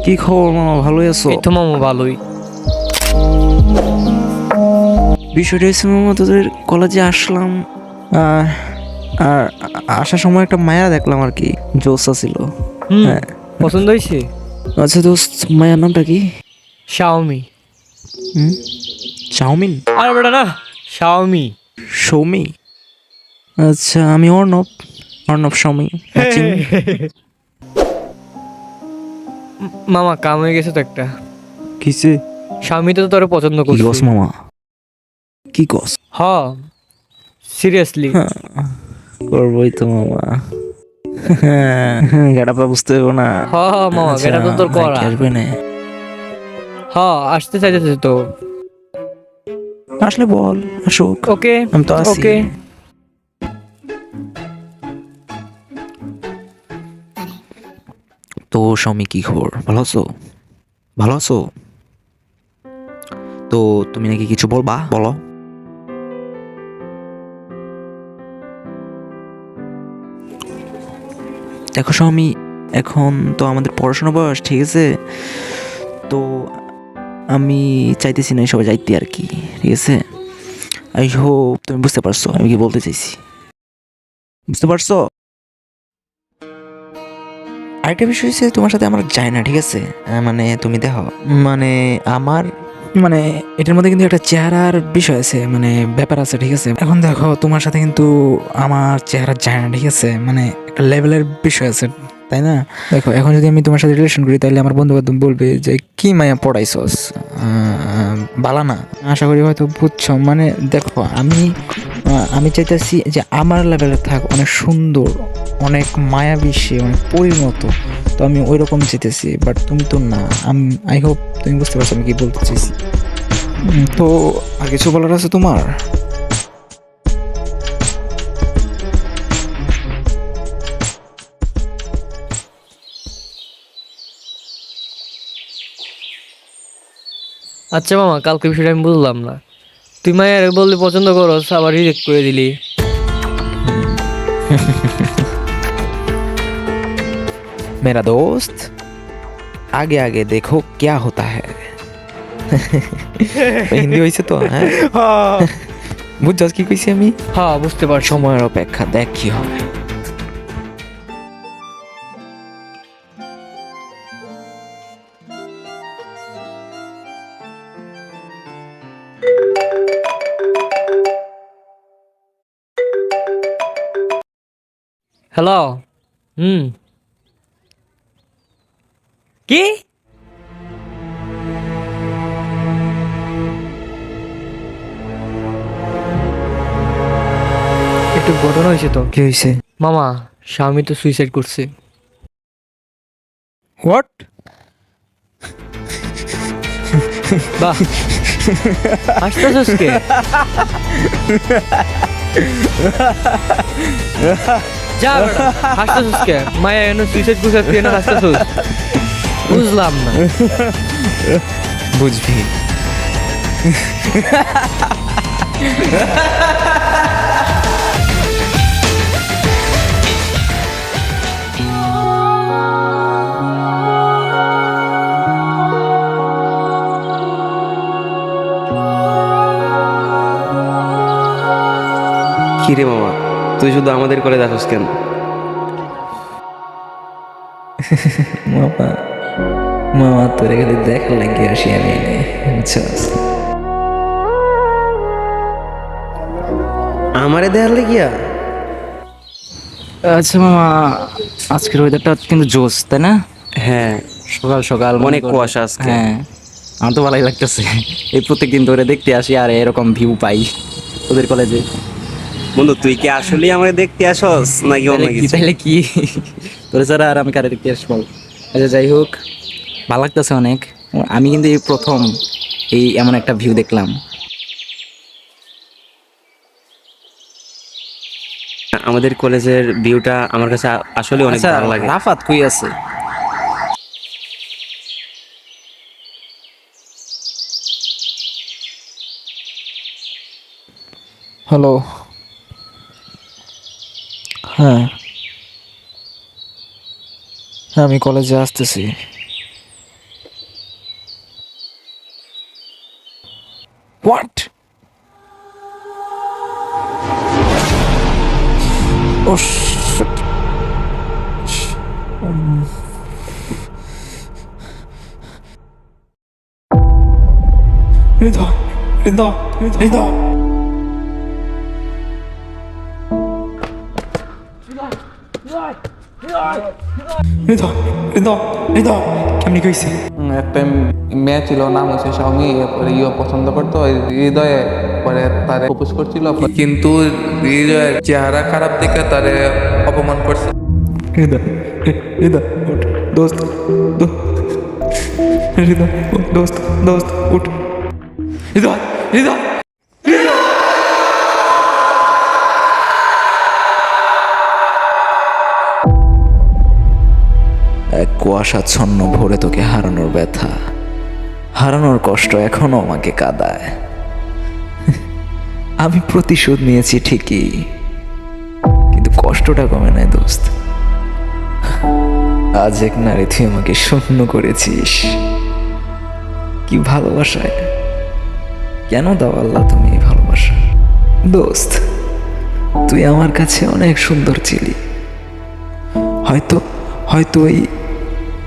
কি খবর মামা, ভালোই আছো? এই তো মামা ভালোই। বিষয়টা হচ্ছে মামা, তোদের কলেজে আসলাম, আর আর আসার সময় একটা মায়া দেখলাম আর কি, জোসা ছিল। হ্যাঁ, পছন্দ হয়েছে। আচ্ছা দোস্ত, মায়ার নামটা কি? শাওমি। হুম, চাউমিন? আর বেটা না, শাওমি। সৌমি? আচ্ছা, আমি অর্ণব, অর্ণব সৌমি ম্যাচিং। মামা কাম হয়ে গেছে তো একটা। কিসে? শাওমি তো তোরে পছন্দ কি কস করছে। মামা, কি কস? হ, সিরিয়াসলি। হ্যাঁ, করবোই তো মামা। গাড়াপা বুঝতে হবে না। হ হ মামা, আচ্ছা, এটা তো তোর ভাই কি করা। আসবে না? হ, আসতে চাইতেছে তো। আসলে বল, আসুক, ওকে আমি তো আছি। ওকে। তো স্বামী, কি খবর? ভালো আছো? ভালো আছো? তো তুমি নাকি কিছু বলবা, বলো। দেখো স্বামী, এখন তো আমাদের পড়াশোনা বয়স, ঠিক আছে? তো আমি চাইতেছি না সবাই যাইতে আর কি, ঠিক আছে? আই হোপ তুমি বুঝতে পারছো আমি কি বলতে চাইছি, বুঝতে পারছো? আরেকটা বিষয় হচ্ছে, তোমার সাথে আমার যায় না, ঠিক আছে? মানে তুমি দেখো, মানে আমার, মানে এটার মধ্যে কিন্তু একটা চেহারার বিষয় আছে, মানে ব্যাপার আছে, ঠিক আছে? এখন দেখো, তোমার সাথে কিন্তু আমার চেহারা যায় না, ঠিক আছে? মানে একটা লেভেলের বিষয় আছে, তাই না? দেখো, এখন যদি আমি তোমার সাথে রিলেশন করি, তাহলে আমার বন্ধু বান্ধব বলবে যে কি মায়া পড়াইছস, বালা না। আশা করি হয়তো বুঝছো। মানে দেখো, আমি চাইতেছি যে আমার লেভেলে থাক, অনেক সুন্দর, অনেক মায়াবী, সে অনেক পরির মতো। তো আমি ওই রকম চাইতেছি, বাট তুমি তো না। আই হোপ তুমি বুঝতে পারছো আমি কি বলতে চাইছি। তো আর কিছু বলার আছে তোমার? আচ্ছা মামা, কালকে বিষয়টা আমি বুঝলাম না। তুই মায়ের বললি পছন্দ করস, আবার রিজেক্ট করে দিলি। मेरा दोस्त, आगे आगे देखो क्या होता है। হিন্দি হয়েছে তো, হ্যাঁ? হ্যাঁ বুঝছস কি কইছি আমি? হ্যাঁ, বুঝতে পারছি। সময়ের অপেক্ষা, দেখ কি হয়। হ্যালো। কি? একটু ঘটনা হয়েছে তো। কি হয়েছে? মামা, স্বামী তো সুইসাইড করছে। হোয়াট? বাহ, হাসতেছস কে? যা বেটা, হাসতেছস কে? মায়া এনে সুইসাইড করছে, তুই এনে হাসতেছস? বুঝলাম না। বুঝবি। কিরে মামা, তুই শুধু আমাদের কলেজ আসস কেন? মামা, মামা তোর এখানে দেখার লাগে আসি আমি, বুঝছস? আমারে দেয়ার লেগিয়া? আচ্ছা মামা, আজকের ওয়েদারটা কিন্তু জোস, তাই না? হ্যাঁ, সকাল সকাল অনেক কুয়াশা আজকে। হ্যাঁ, আমার তো ভালোই লাগতেছে। এই প্রত্যেকদিন ধরে দেখতে আসি আর এরকম ভিউ পাই ওদের কলেজে। বন্ধু, তুই কি আসলেই আমারে দেখতে আসস নাকি অন্য কিছু? তাইলে কি তোর ছাড়া আর আমি কারে দেখতে আসবো? আচ্ছা, যাই হোক, ভালো লাগতেছে অনেক। আমি কিন্তু এই প্রথম এই এমন একটা ভিউ দেখলাম। আমাদের কলেজের ভিউটা আমার কাছে আসলে অনেক আচ্ছা, ভালো লাগে। রাফাত কই আছে? হ্যালো, হ্যাঁ, আমি কলেজে আসতেছি। হোয়াট? O sheet. হৃদয়, হৃদয়, হৃদয়। হৃদয়, হৃদয়, হৃদয়, কেমনি কইছে? একটা মেয়ে ছিল, নাম হচ্ছে স্বামী, পরে পছন্দ করতো হৃদয়ে, পরে তারে প্রপোজ করছিল, কিন্তু হৃদয়ের চেহারা খারাপ দেখে তারে অপমান করছে। হৃদয়, হৃদয়, উঠ, দোস্ত, হৃদয়, দোস্ত, দোস্ত, উঠ। হৃদয়, হৃদয়। এক কুয়াশাচ্ছন্ন ভোরে তোকে হারানোর ব্যথা, হারানোর কষ্ট এখনো আমাকে কাঁদায়। আমি প্রতিশোধ নিয়েছি ঠিকই, কিন্তু কষ্টটা কমে নাই দোস্ত। আজ এক নারী তুই আমাকে শূন্য করেছিস। কি ভালোবাসায়, কেন দাও আল্লাহ তুমি এই ভালোবাসা? দোস্ত, তুই আমার কাছে অনেক সুন্দর ছিলি। হয়তো হয়তো ওই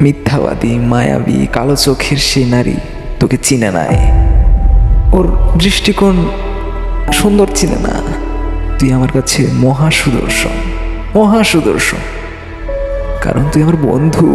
মিথ্যাবাদী, মায়াবী, কালো চোখের সেই নারী তোকে চিনে নাই, ওর দৃষ্টিকোণ সুন্দর ছিল না। তুই আমার কাছে মহা সুদর্শন, মহা সুদর্শন, কারণ তুই আমার বন্ধু।